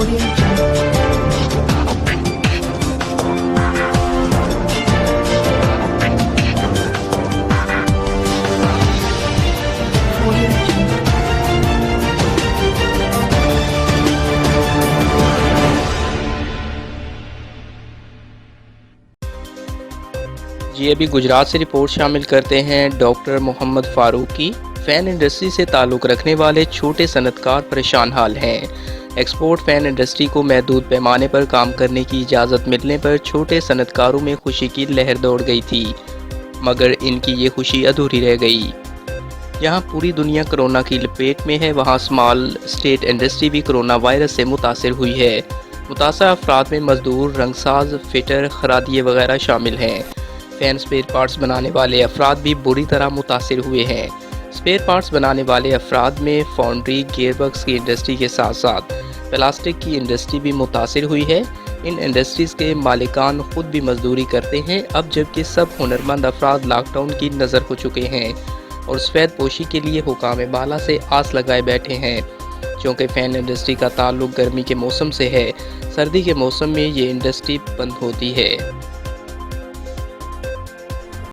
जी अभी गुजरात से रिपोर्ट शामिल करते हैं। डॉक्टर मोहम्मद फारूक की फैन इंडस्ट्री से ताल्लुक़ रखने वाले छोटे सनतकार परेशान हाल हैं। एक्सपोर्ट फैन इंडस्ट्री को महदूद पैमाने पर काम करने की इजाज़त मिलने पर छोटे सनतकारों में खुशी की लहर दौड़ गई थी, मगर इनकी ये खुशी अधूरी रह गई। यहाँ पूरी दुनिया कोरोना की लपेट में है, वहाँ स्मॉल स्टेट इंडस्ट्री भी कोरोना वायरस से मुतासर हुई है। मुतासर अफराद में मजदूर, रंगसाज, फिटर, खरादिये वगैरह शामिल हैं। फैन स्पेयर पार्ट्स बनाने वाले अफराद भी बुरी तरह मुतासिर हुए हैं। स्पेयर पार्ट्स बनाने वाले अफराद में फाउंड्री, गियरबॉक्स की इंडस्ट्री के साथ साथ प्लास्टिक की इंडस्ट्री भी मुतासिर हुई है। इन इंडस्ट्रीज़ के मालिकान खुद भी मजदूरी करते हैं अब, जबकि सब हुनरमंद अफराद लॉकडाउन की नज़र हो चुके हैं और सफ़ेद पोशी के लिए हुकाम बाला से आस लगाए बैठे हैं। क्योंकि फ़ैन इंडस्ट्री का ताल्लुक गर्मी के मौसम से है, सर्दी के मौसम में ये इंडस्ट्री बंद होती है।